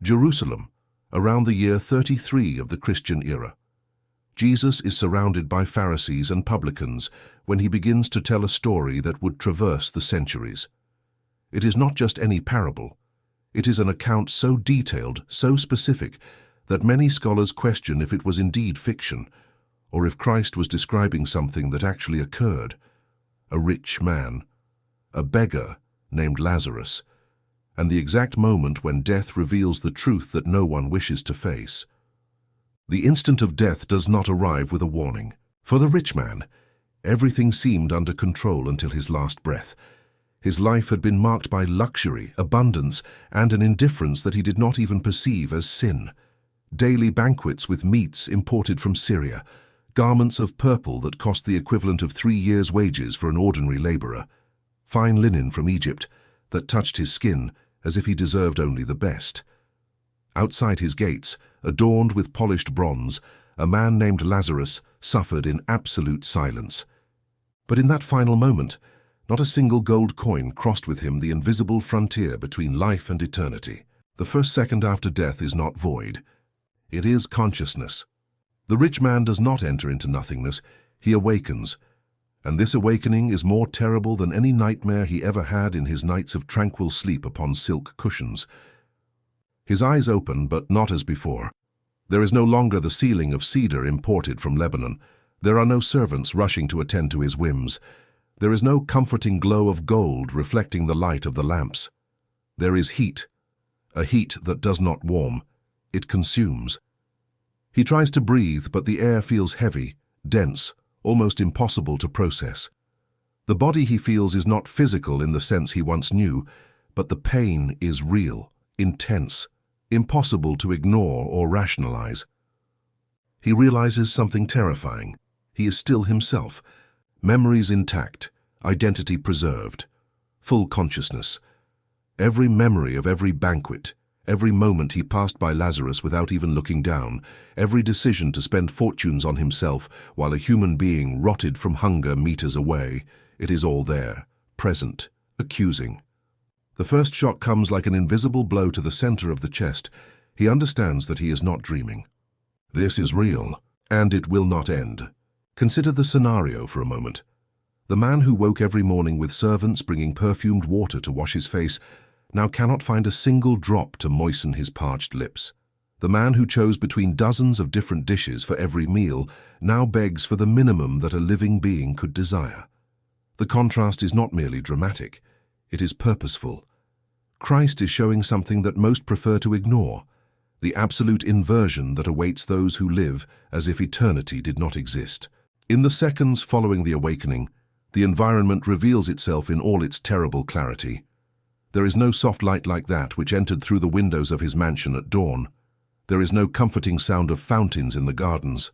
Jerusalem, around the year 33 of the Christian era. Jesus is surrounded by Pharisees and publicans when he begins to tell a story that would traverse the centuries. It is not just any parable. It is an account so detailed, so specific, that many scholars question if it was indeed fiction, or if Christ was describing something that actually occurred. A rich man, a beggar named Lazarus, and the exact moment when death reveals the truth that no one wishes to face. The instant of death does not arrive with a warning. For the rich man, everything seemed under control until his last breath. His life had been marked by luxury, abundance, and an indifference that he did not even perceive as sin. Daily banquets with meats imported from Syria, garments of purple that cost the equivalent of 3 years' wages for an ordinary laborer, fine linen from Egypt that touched his skin as if he deserved only the best. Outside his gates, adorned with polished bronze, a man named Lazarus suffered in absolute silence. But in that final moment, not a single gold coin crossed with him the invisible frontier between life and eternity. The first second after death is not void. It is consciousness. The rich man does not enter into nothingness, he awakens. And this awakening is more terrible than any nightmare he ever had in his nights of tranquil sleep upon silk cushions. His eyes open, but not as before. There is no longer the ceiling of cedar imported from Lebanon. There are no servants rushing to attend to his whims. There is no comforting glow of gold reflecting the light of the lamps. There is heat, a heat that does not warm. It consumes. He tries to breathe, but the air feels heavy, dense, almost impossible to process. The body he feels is not physical in the sense he once knew, but the pain is real, intense, impossible to ignore or rationalize. He realizes something terrifying. He is still himself, memories intact, identity preserved, full consciousness. Every memory of every banquet, every moment he passed by Lazarus without even looking down, every decision to spend fortunes on himself while a human being rotted from hunger meters away, it is all there, present, accusing. The first shock comes like an invisible blow to the center of the chest. He understands that he is not dreaming. This is real, and it will not end. Consider the scenario for a moment. The man who woke every morning with servants bringing perfumed water to wash his face now cannot find a single drop to moisten his parched lips. The man who chose between dozens of different dishes for every meal now begs for the minimum that a living being could desire. The contrast is not merely dramatic, it is purposeful. Christ is showing something that most prefer to ignore, the absolute inversion that awaits those who live as if eternity did not exist. In the seconds following the awakening, the environment reveals itself in all its terrible clarity. There is no soft light like that which entered through the windows of his mansion at dawn. There is no comforting sound of fountains in the gardens.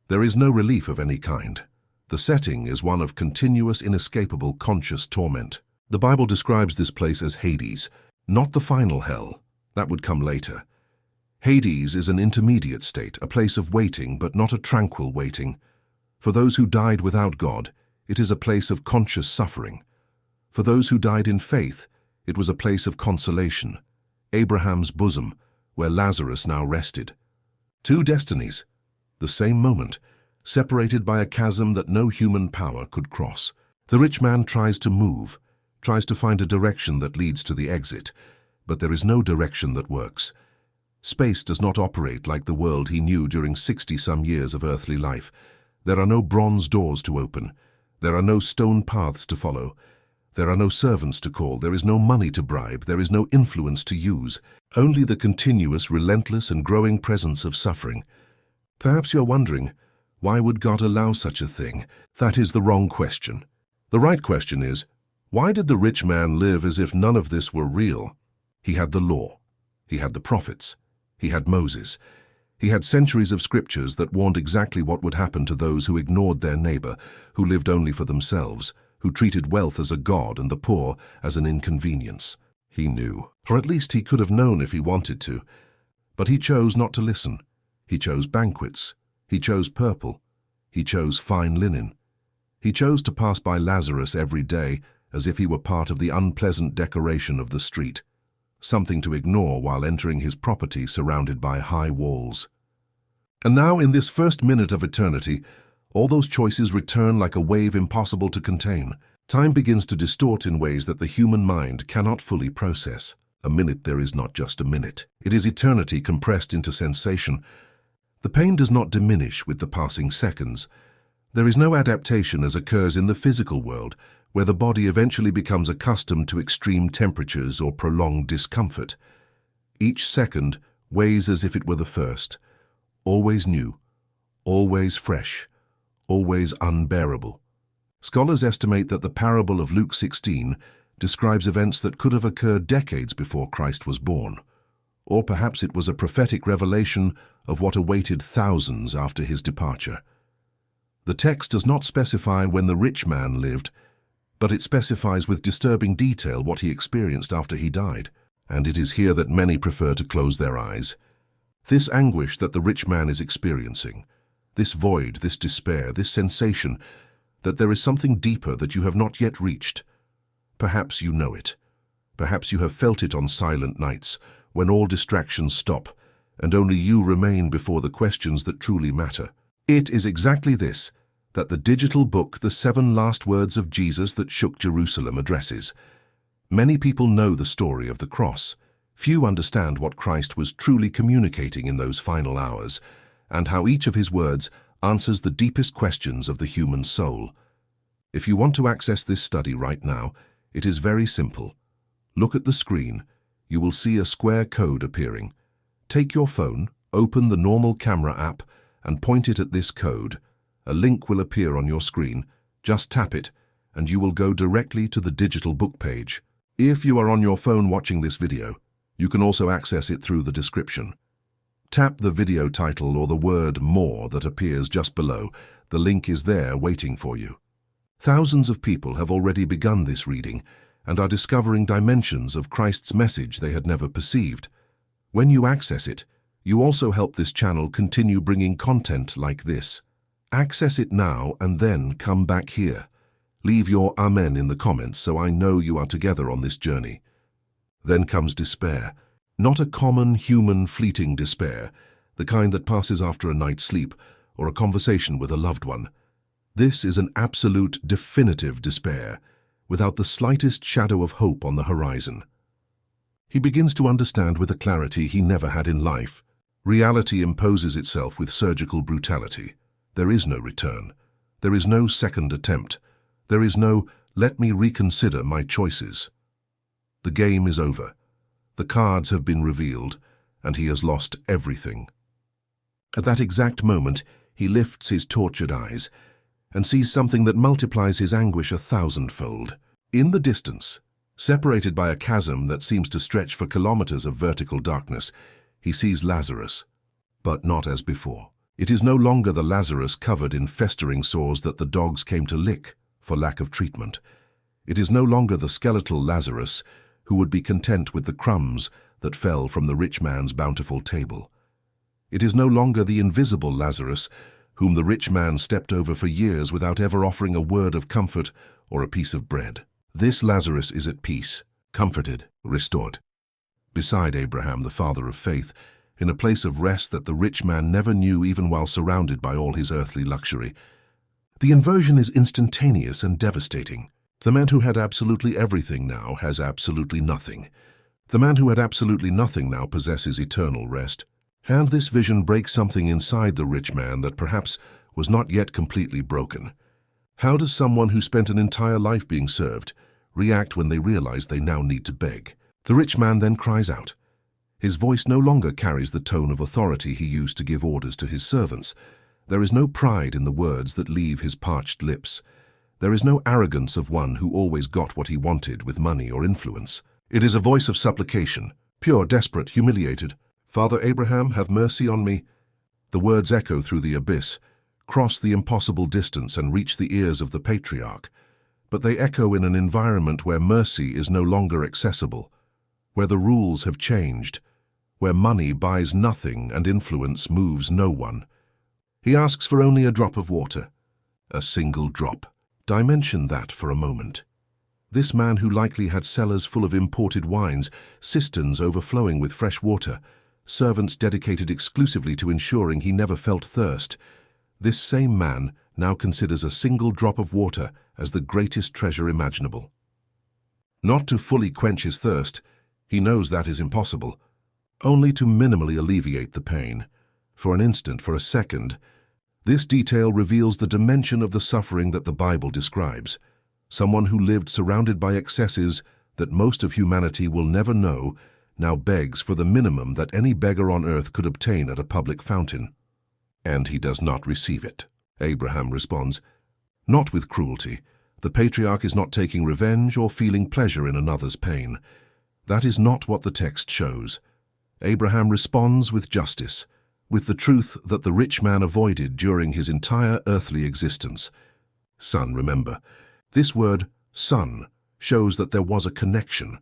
There is no relief of any kind. The setting is one of continuous, inescapable, conscious torment. The Bible describes this place as Hades, not the final hell. That would come later. Hades is an intermediate state, a place of waiting, but not a tranquil waiting. For those who died without God, it is a place of conscious suffering. For those who died in faith, it was a place of consolation, Abraham's bosom, where Lazarus now rested. Two destinies, the same moment, separated by a chasm that no human power could cross. The rich man tries to move, tries to find a direction that leads to the exit, but there is no direction that works. Space does not operate like the world he knew during 60-some years of earthly life. There are no bronze doors to open. There are no stone paths to follow. There are no servants to call, there is no money to bribe, there is no influence to use, only the continuous, relentless and growing presence of suffering. Perhaps you're wondering, why would God allow such a thing? That is the wrong question. The right question is, why did the rich man live as if none of this were real? He had the law. He had the prophets. He had Moses. He had centuries of scriptures that warned exactly what would happen to those who ignored their neighbor, who lived only for themselves, who treated wealth as a god and the poor as an inconvenience. He knew, or at least he could have known if he wanted to. But he chose not to listen. He chose banquets. He chose purple. He chose fine linen. He chose to pass by Lazarus every day as if he were part of the unpleasant decoration of the street. something to ignore while entering his property surrounded by high walls. And now, in this first minute of eternity, all those choices return like a wave impossible to contain. Time begins to distort in ways that the human mind cannot fully process. A minute there is not just a minute. It is eternity compressed into sensation. The pain does not diminish with the passing seconds. There is no adaptation as occurs in the physical world, where the body eventually becomes accustomed to extreme temperatures or prolonged discomfort. Each second weighs as if it were the first, always new, always fresh, always unbearable. Scholars estimate that the parable of Luke 16 describes events that could have occurred decades before Christ was born, or perhaps it was a prophetic revelation of what awaited thousands after his departure. The text does not specify when the rich man lived, but it specifies with disturbing detail what he experienced after he died, and it is here that many prefer to close their eyes. This anguish that the rich man is experiencing, this void, this despair, this sensation that there is something deeper that you have not yet reached. Perhaps you know it. Perhaps you have felt it on silent nights, when all distractions stop, and only you remain before the questions that truly matter. It is exactly this that the digital book, The 7 Last Words of Jesus That Shook Jerusalem, addresses. Many people know the story of the cross. Few understand what Christ was truly communicating in those final hours, and how each of his words answers the deepest questions of the human soul. If you want to access this study right now, it is very simple. Look at the screen. You will see a square code appearing. Take your phone, open the normal camera app, and point it at this code. A link will appear on your screen. Just tap it, and you will go directly to the digital book page. If you are on your phone watching this video, you can also access it through the description. Tap the video title or the word "more" that appears just below. The link is there waiting for you. Thousands of people have already begun this reading and are discovering dimensions of Christ's message they had never perceived. When you access it, you also help this channel continue bringing content like this. Access it now and then come back here. Leave your Amen in the comments so I know you are together on this journey. Then comes despair. Not a common, human, fleeting despair, the kind that passes after a night's sleep or a conversation with a loved one. This is an absolute, definitive despair, without the slightest shadow of hope on the horizon. He begins to understand with a clarity he never had in life. Reality imposes itself with surgical brutality. There is no return. There is no second attempt. There is no, "let me reconsider my choices." The game is over. The cards have been revealed, and he has lost everything. At that exact moment, he lifts his tortured eyes and sees something that multiplies his anguish 1,000-fold. In the distance, separated by a chasm that seems to stretch for kilometers of vertical darkness, he sees Lazarus, but not as before. It is no longer the Lazarus covered in festering sores that the dogs came to lick for lack of treatment. It is no longer the skeletal Lazarus who would be content with the crumbs that fell from the rich man's bountiful table. It is no longer the invisible Lazarus whom the rich man stepped over for years without ever offering a word of comfort or a piece of bread. This Lazarus is at peace, comforted, restored. Beside Abraham, the father of faith, in a place of rest that the rich man never knew even while surrounded by all his earthly luxury. The inversion is instantaneous and devastating. The man who had absolutely everything now has absolutely nothing. The man who had absolutely nothing now possesses eternal rest. And this vision breaks something inside the rich man that perhaps was not yet completely broken. How does someone who spent an entire life being served react when they realize they now need to beg? The rich man then cries out. His voice no longer carries the tone of authority he used to give orders to his servants. There is no pride in the words that leave his parched lips. There is no arrogance of one who always got what he wanted with money or influence. It is a voice of supplication, pure, desperate, humiliated. "Father Abraham, have mercy on me." The words echo through the abyss, cross the impossible distance and reach the ears of the patriarch. But they echo in an environment where mercy is no longer accessible, where the rules have changed, where money buys nothing and influence moves no one. He asks for only a drop of water, a single drop. Dimension that for a moment. This man who likely had cellars full of imported wines, cisterns overflowing with fresh water, servants dedicated exclusively to ensuring he never felt thirst. This same man now considers a single drop of water as the greatest treasure imaginable. Not to fully quench his thirst, he knows that is impossible, only to minimally alleviate the pain. For an instant, for a second, this detail reveals the dimension of the suffering that the Bible describes. Someone who lived surrounded by excesses that most of humanity will never know now begs for the minimum that any beggar on earth could obtain at a public fountain. And he does not receive it. Abraham responds, not with cruelty. The patriarch is not taking revenge or feeling pleasure in another's pain. That is not what the text shows. Abraham responds with justice, with the truth that the rich man avoided during his entire earthly existence. Son, remember, this word, son, shows that there was a connection.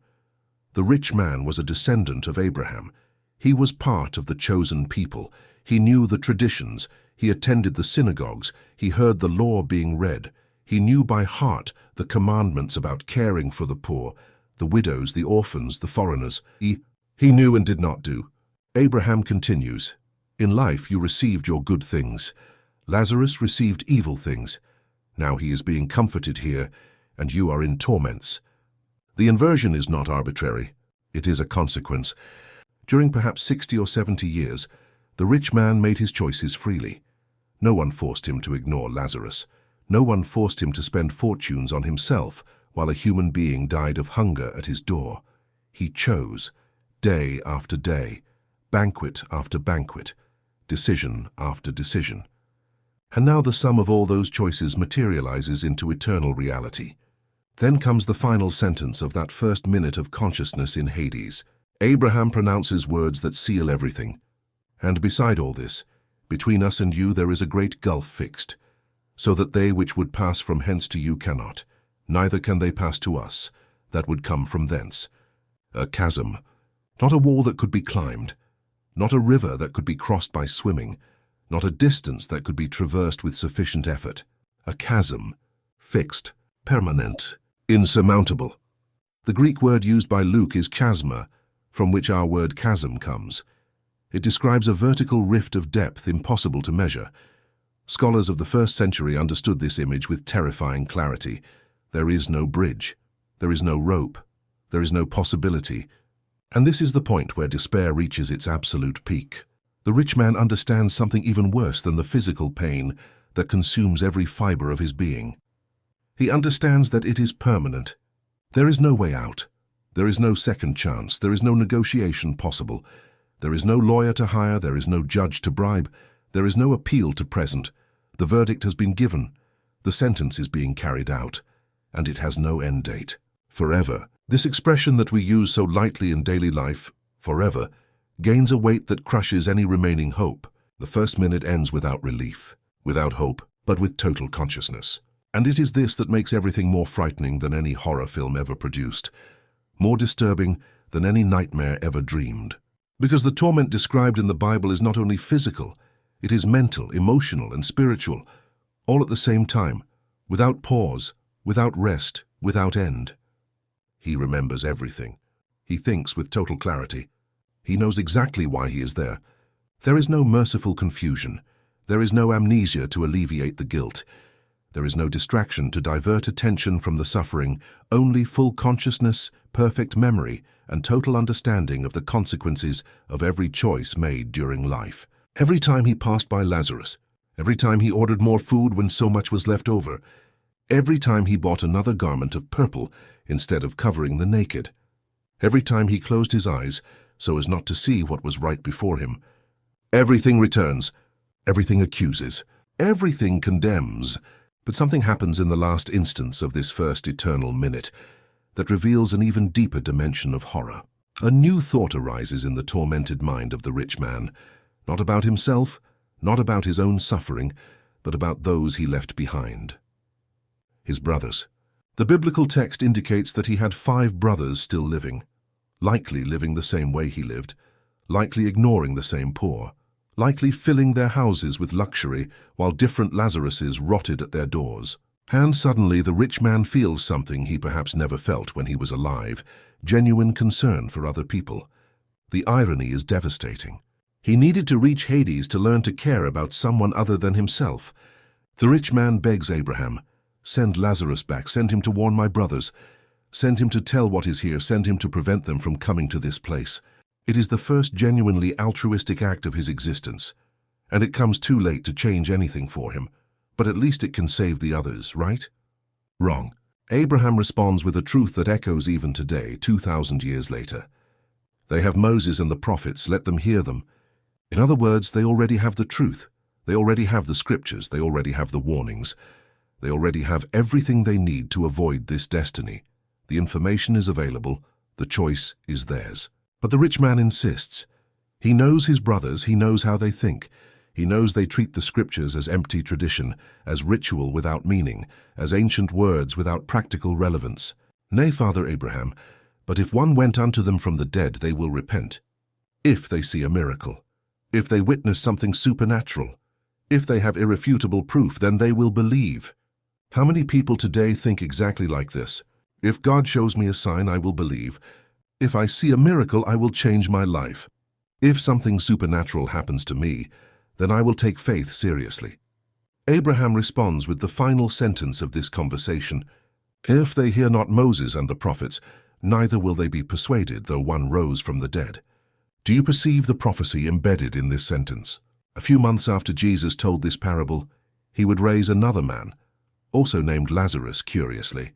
The rich man was a descendant of Abraham. He was part of the chosen people. He knew the traditions. He attended the synagogues. He heard the law being read. He knew by heart the commandments about caring for the poor, the widows, the orphans, the foreigners. He knew and did not do. Abraham continues, in life you received your good things. Lazarus received evil things. Now he is being comforted here, and you are in torments. The inversion is not arbitrary. It is a consequence. During perhaps 60 or 70 years, the rich man made his choices freely. No one forced him to ignore Lazarus. No one forced him to spend fortunes on himself while a human being died of hunger at his door. He chose, day after day, banquet after banquet, decision after decision. And now the sum of all those choices materializes into eternal reality. Then comes the final sentence of that first minute of consciousness in Hades. Abraham pronounces words that seal everything. And beside all this, between us and you there is a great gulf fixed, so that they which would pass from hence to you cannot, neither can they pass to us, that would come from thence. A chasm, not a wall that could be climbed, not a river that could be crossed by swimming, not a distance that could be traversed with sufficient effort. A chasm, fixed, permanent, insurmountable. The Greek word used by Luke is chasma, from which our word chasm comes. It describes a vertical rift of depth impossible to measure. Scholars of the first century understood this image with terrifying clarity. There is no bridge. There is no rope. There is no possibility. And this is the point where despair reaches its absolute peak. The rich man understands something even worse than the physical pain that consumes every fiber of his being. He understands that it is permanent. There is no way out. There is no second chance. There is no negotiation possible. There is no lawyer to hire. There is no judge to bribe. There is no appeal to present. The verdict has been given. The sentence is being carried out. And it has no end date. Forever. This expression that we use so lightly in daily life, forever, gains a weight that crushes any remaining hope. The first minute ends without relief, without hope, but with total consciousness. And it is this that makes everything more frightening than any horror film ever produced, more disturbing than any nightmare ever dreamed. Because the torment described in the Bible is not only physical, it is mental, emotional, and spiritual, all at the same time, without pause, without rest, without end. He remembers everything. He thinks with total clarity. He knows exactly why he is there. There is no merciful confusion. There is no amnesia to alleviate the guilt. There is no distraction to divert attention from the suffering, only full consciousness, perfect memory, and total understanding of the consequences of every choice made during life. Every time he passed by Lazarus, every time he ordered more food when so much was left over, every time he bought another garment of purple instead of covering the naked, every time he closed his eyes so as not to see what was right before him, everything returns, everything accuses, everything condemns. But something happens in the last instance of this first eternal minute that reveals an even deeper dimension of horror. A new thought arises in the tormented mind of the rich man, not about himself, not about his own suffering, but about those he left behind. His brothers. The biblical text indicates that he had 5 brothers still living, likely living the same way he lived, likely ignoring the same poor, likely filling their houses with luxury while different Lazaruses rotted at their doors. And suddenly the rich man feels something he perhaps never felt when he was alive, genuine concern for other people. The irony is devastating. He needed to reach Hades to learn to care about someone other than himself. The rich man begs Abraham, "Send Lazarus back, send him to warn my brothers. Send him to tell what is here, send him to prevent them from coming to this place." It is the first genuinely altruistic act of his existence, and it comes too late to change anything for him, but at least it can save the others, right? Wrong. Abraham responds with a truth that echoes even today, 2,000 years later. They have Moses and the prophets, let them hear them. In other words, they already have the truth. They already have the scriptures. They already have the warnings. They already have everything they need to avoid this destiny. The information is available. The choice is theirs. But the rich man insists. He knows his brothers. He knows how they think. He knows they treat the scriptures as empty tradition, as ritual without meaning, as ancient words without practical relevance. "Nay, Father Abraham, but if one went unto them from the dead, they will repent. If they see a miracle, if they witness something supernatural, if they have irrefutable proof, then they will believe." How many people today think exactly like this? If God shows me a sign, I will believe. If I see a miracle, I will change my life. If something supernatural happens to me, then I will take faith seriously. Abraham responds with the final sentence of this conversation. "If they hear not Moses and the prophets, neither will they be persuaded, though one rose from the dead." Do you perceive the prophecy embedded in this sentence? A few months after Jesus told this parable, he would raise another man, also named Lazarus, curiously.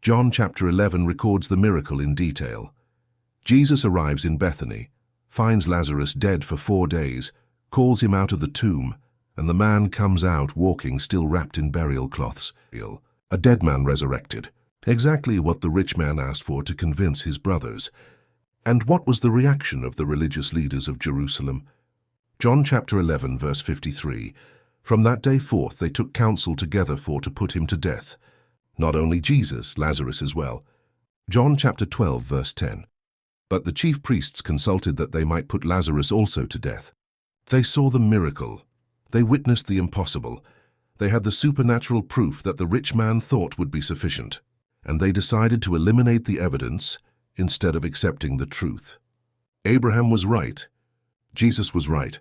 John chapter 11 records the miracle in detail. Jesus arrives in Bethany, finds Lazarus dead for 4 days, calls him out of the tomb, and the man comes out walking, still wrapped in burial cloths. A dead man resurrected. Exactly what the rich man asked for to convince his brothers. And what was the reaction of the religious leaders of Jerusalem? John chapter 11, verse 53. From that day forth they took counsel together for to put him to death. Not only Jesus, Lazarus as well. John chapter 12, verse 10. But the chief priests consulted that they might put Lazarus also to death. They saw the miracle. They witnessed the impossible. They had the supernatural proof that the rich man thought would be sufficient. And they decided to eliminate the evidence instead of accepting the truth. Abraham was right. Jesus was right.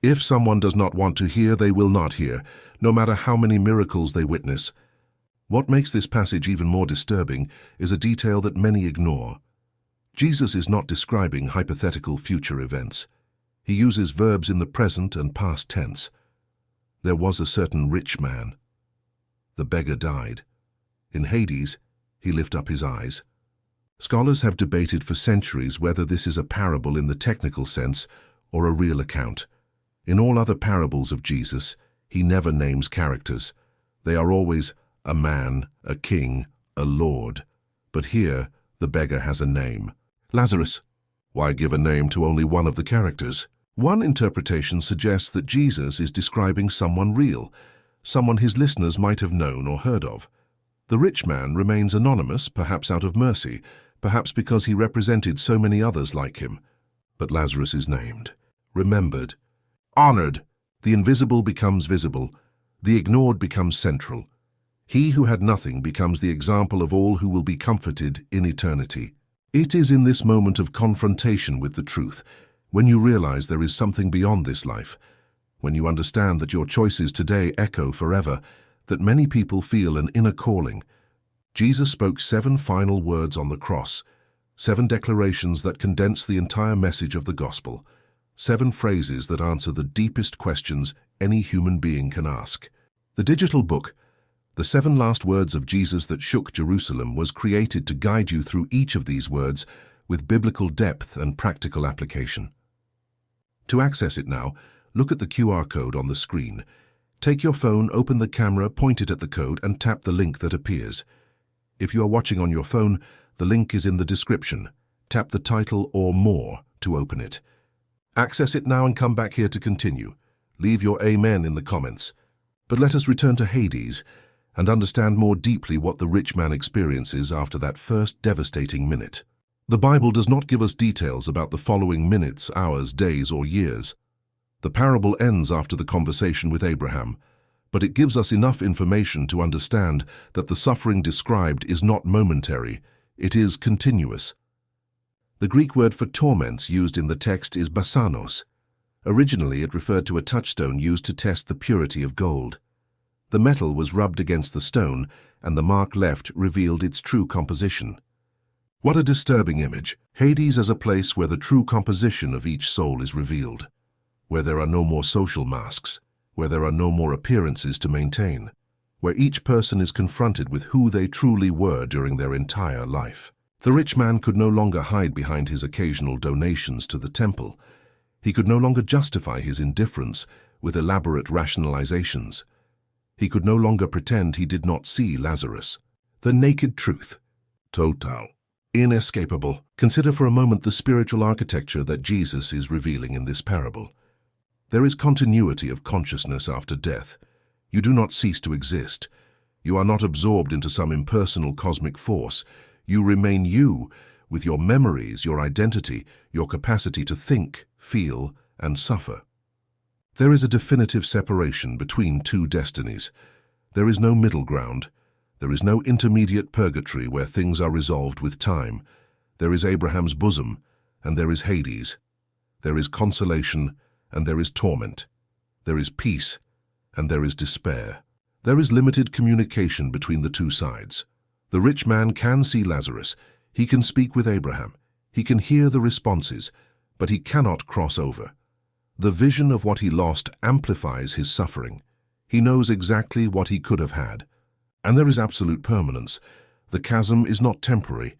If someone does not want to hear, they will not hear, no matter how many miracles they witness. What makes this passage even more disturbing is a detail that many ignore. Jesus is not describing hypothetical future events. He uses verbs in the present and past tense. There was a certain rich man. The beggar died. In Hades, he lifted up his eyes. Scholars have debated for centuries whether this is a parable in the technical sense or a real account. In all other parables of Jesus, he never names characters. They are always a man, a king, a lord. But here, the beggar has a name. Lazarus. Why give a name to only one of the characters? One interpretation suggests that Jesus is describing someone real, someone his listeners might have known or heard of. The rich man remains anonymous, perhaps out of mercy, perhaps because he represented so many others like him. But Lazarus is named, remembered, honored. The invisible becomes visible. The ignored becomes central. He who had nothing becomes the example of all who will be comforted in eternity. It is in this moment of confrontation with the truth, when you realize there is something beyond this life, when you understand that your choices today echo forever, that many people feel an inner calling. Jesus spoke 7 final words on the cross, 7 declarations that condense the entire message of the gospel, 7 phrases that answer the deepest questions any human being can ask. The digital book, The 7 Last Words of Jesus That Shook Jerusalem, was created to guide you through each of these words with biblical depth and practical application. To access it now, look at the QR code on the screen. Take your phone, open the camera, point it at the code, and tap the link that appears. If you are watching on your phone, the link is in the description. Tap the title or More to open it. Access it now and come back here to continue. Leave your amen in the comments. But let us return to Hades and understand more deeply what the rich man experiences after that first devastating minute. The Bible does not give us details about the following minutes, hours, days, or years. The parable ends after the conversation with Abraham, but it gives us enough information to understand that the suffering described is not momentary, it is continuous. The Greek word for torments used in the text is basanos. Originally, it referred to a touchstone used to test the purity of gold. The metal was rubbed against the stone, and the mark left revealed its true composition. What a disturbing image! Hades as a place where the true composition of each soul is revealed, where there are no more social masks, where there are no more appearances to maintain, where each person is confronted with who they truly were during their entire life. The rich man could no longer hide behind his occasional donations to the temple. He could no longer justify his indifference with elaborate rationalizations. He could no longer pretend he did not see Lazarus. The naked truth. Total. Inescapable. Consider for a moment the spiritual architecture that Jesus is revealing in this parable. There is continuity of consciousness after death. You do not cease to exist. You are not absorbed into some impersonal cosmic force. You remain you, with your memories, your identity, your capacity to think, feel, and suffer. There is a definitive separation between two destinies. There is no middle ground. There is no intermediate purgatory where things are resolved with time. There is Abraham's bosom, and there is Hades. There is consolation, and there is torment. There is peace, and there is despair. There is limited communication between the two sides. The rich man can see Lazarus. He can speak with Abraham. He can hear the responses, but he cannot cross over. The vision of what he lost amplifies his suffering. He knows exactly what he could have had. And there is absolute permanence. The chasm is not temporary.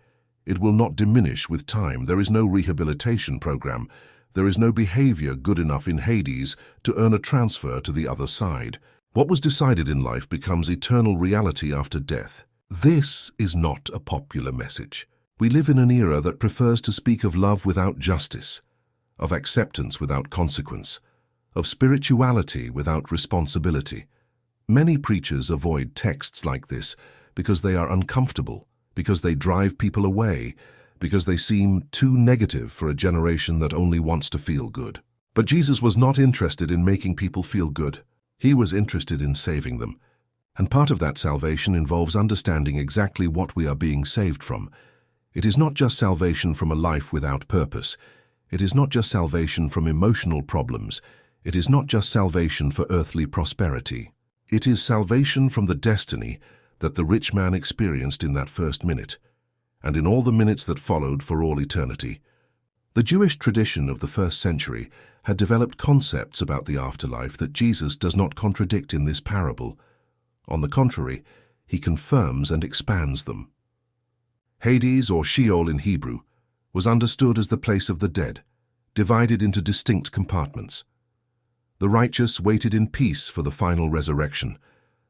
It will not diminish with time. There is no rehabilitation program. There is no behavior good enough in Hades to earn a transfer to the other side. What was decided in life becomes eternal reality after death. This is not a popular message. We live in an era that prefers to speak of love without justice, of acceptance without consequence, of spirituality without responsibility. Many preachers avoid texts like this because they are uncomfortable, because they drive people away, because they seem too negative for a generation that only wants to feel good. But Jesus was not interested in making people feel good. He was interested in saving them. And part of that salvation involves understanding exactly what we are being saved from. It is not just salvation from a life without purpose. It is not just salvation from emotional problems. It is not just salvation for earthly prosperity. It is salvation from the destiny that the rich man experienced in that first minute, and in all the minutes that followed for all eternity. The Jewish tradition of the first century had developed concepts about the afterlife that Jesus does not contradict in this parable. On the contrary, he confirms and expands them. Hades, or Sheol in Hebrew, was understood as the place of the dead, divided into distinct compartments. The righteous waited in peace for the final resurrection.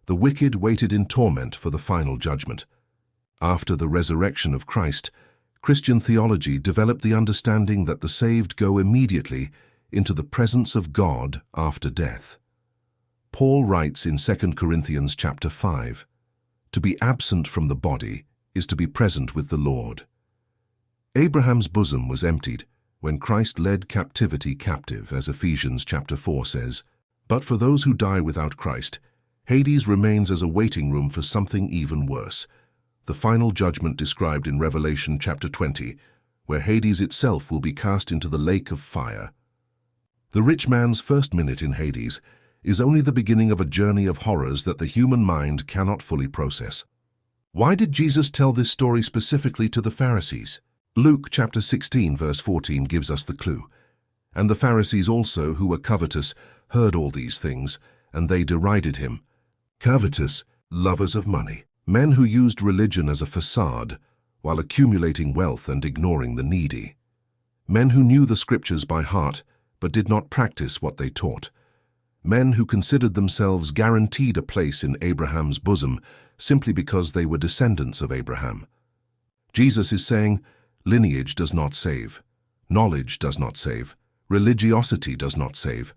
The wicked waited in torment for the final judgment. After the resurrection of Christ, Christian theology developed the understanding that the saved go immediately into the presence of God after death. Paul writes in 2 Corinthians chapter 5, "To be absent from the body is to be present with the Lord." Abraham's bosom was emptied when Christ led captivity captive, as Ephesians chapter 4 says. But for those who die without Christ, Hades remains as a waiting room for something even worse, the final judgment described in Revelation chapter 20, where Hades itself will be cast into the lake of fire. The rich man's first minute in Hades is only the beginning of a journey of horrors that the human mind cannot fully process. Why did Jesus tell this story specifically to the Pharisees? Luke chapter 16 verse 14 gives us the clue. "And the Pharisees also, who were covetous, heard all these things, and they derided him." Covetous, lovers of money, men who used religion as a facade while accumulating wealth and ignoring the needy. Men who knew the scriptures by heart but did not practice what they taught. Men who considered themselves guaranteed a place in Abraham's bosom simply because they were descendants of Abraham. Jesus is saying, lineage does not save. Knowledge does not save. Religiosity does not save.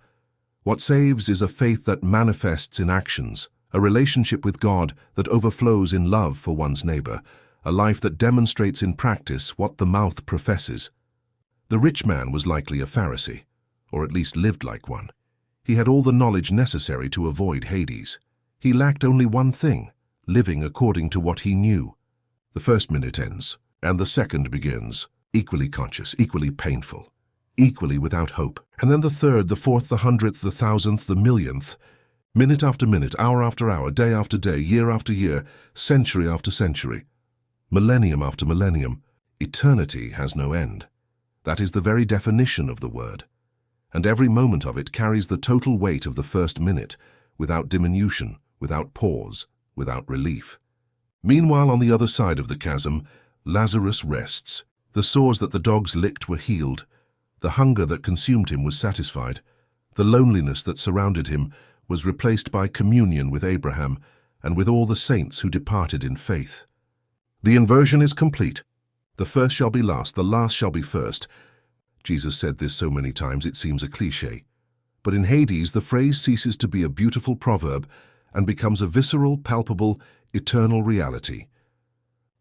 What saves is a faith that manifests in actions, a relationship with God that overflows in love for one's neighbor, a life that demonstrates in practice what the mouth professes. The rich man was likely a Pharisee, or at least lived like one. He had all the knowledge necessary to avoid Hades. He lacked only one thing: living according to what he knew. The first minute ends, and the second begins, equally conscious, equally painful, equally without hope. And then the third, the fourth, the hundredth, the thousandth, the millionth, minute after minute, hour after hour, day after day, year after year, century after century, millennium after millennium. Eternity has no end. That is the very definition of the word. And every moment of it carries the total weight of the first minute, without diminution, without pause, without relief. Meanwhile, on the other side of the chasm, Lazarus rests. The sores that the dogs licked were healed. The hunger that consumed him was satisfied. The loneliness that surrounded him was replaced by communion with Abraham and with all the saints who departed in faith. The inversion is complete. The first shall be last, the last shall be first. Jesus said this so many times it seems a cliché. But in Hades, the phrase ceases to be a beautiful proverb and becomes a visceral, palpable, eternal reality.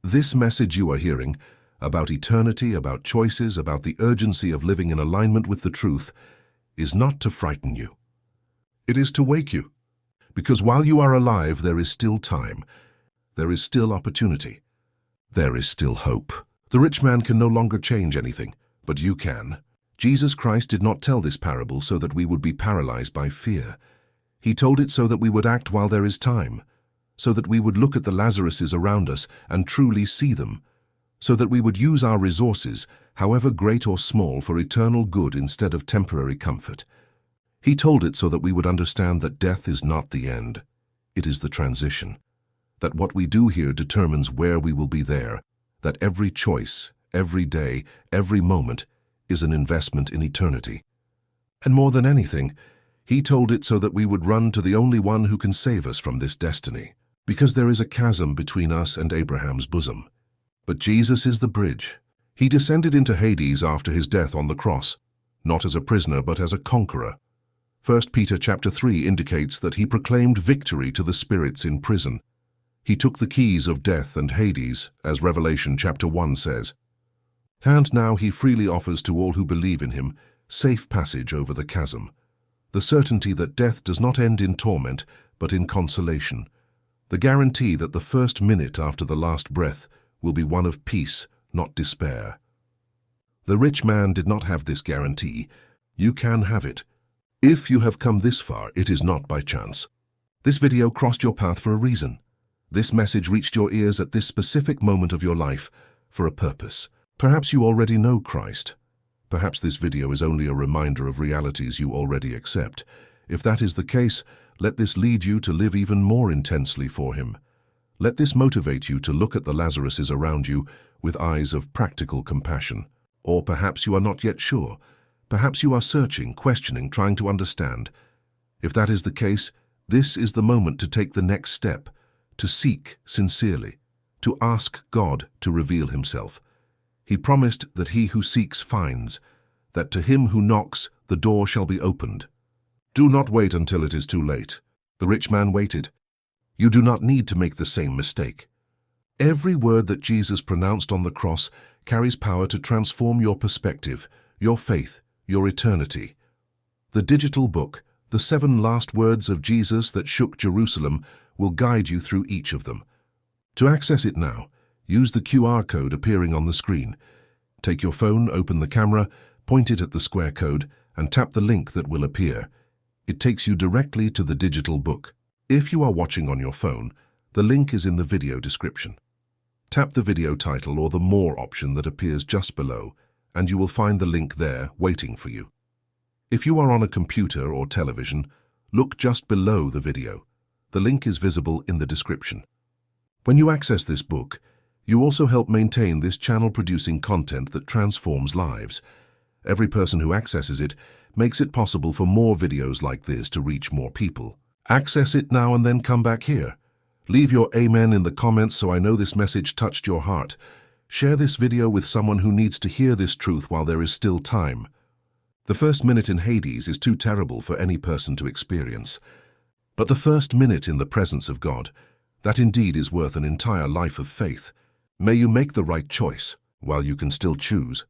This message you are hearing, about eternity, about choices, about the urgency of living in alignment with the truth, is not to frighten you. It is to wake you. Because while you are alive, there is still time. There is still opportunity. There is still hope. The rich man can no longer change anything, but you can. Jesus Christ did not tell this parable so that we would be paralyzed by fear. He told it so that we would act while there is time, so that we would look at the Lazaruses around us and truly see them, so that we would use our resources, however great or small, for eternal good instead of temporary comfort. He told it so that we would understand that death is not the end. It is the transition. That what we do here determines where we will be there. That every choice, every day, every moment is an investment in eternity. And more than anything, he told it so that we would run to the only one who can save us from this destiny, because there is a chasm between us and Abraham's bosom. But Jesus is the bridge. He descended into Hades after his death on the cross, not as a prisoner but as a conqueror. 1 Peter chapter 3 indicates that he proclaimed victory to the spirits in prison. He took the keys of death and Hades, as Revelation chapter 1 says. And now he freely offers to all who believe in him safe passage over the chasm, the certainty that death does not end in torment, but in consolation, the guarantee that the first minute after the last breath will be one of peace, not despair. The rich man did not have this guarantee. You can have it. If you have come this far, it is not by chance. This video crossed your path for a reason. This message reached your ears at this specific moment of your life for a purpose. Perhaps you already know Christ. Perhaps this video is only a reminder of realities you already accept. If that is the case, let this lead you to live even more intensely for him. Let this motivate you to look at the Lazaruses around you with eyes of practical compassion. Or perhaps you are not yet sure. Perhaps you are searching, questioning, trying to understand. If that is the case, this is the moment to take the next step, to seek sincerely, to ask God to reveal himself. He promised that he who seeks finds, that to him who knocks the door shall be opened. Do not wait until it is too late. The rich man waited. You do not need to make the same mistake. Every word that Jesus pronounced on the cross carries power to transform your perspective, your faith, your eternity. The digital book, The 7 Last Words of Jesus That Shook Jerusalem, will guide you through each of them. To access it now, use the QR code appearing on the screen. Take your phone, open the camera, point it at the square code, and tap the link that will appear. It takes you directly to the digital book. If you are watching on your phone, the link is in the video description. Tap the video title or the More option that appears just below, and you will find the link there waiting for you. If you are on a computer or television, look just below the video. The link is visible in the description. When you access this book, you also help maintain this channel producing content that transforms lives. Every person who accesses it makes it possible for more videos like this to reach more people. Access it now and then come back here. Leave your amen in the comments so I know this message touched your heart. Share this video with someone who needs to hear this truth while there is still time. The first minute in Hades is too terrible for any person to experience. But the first minute in the presence of God, that indeed is worth an entire life of faith. May you make the right choice while you can still choose.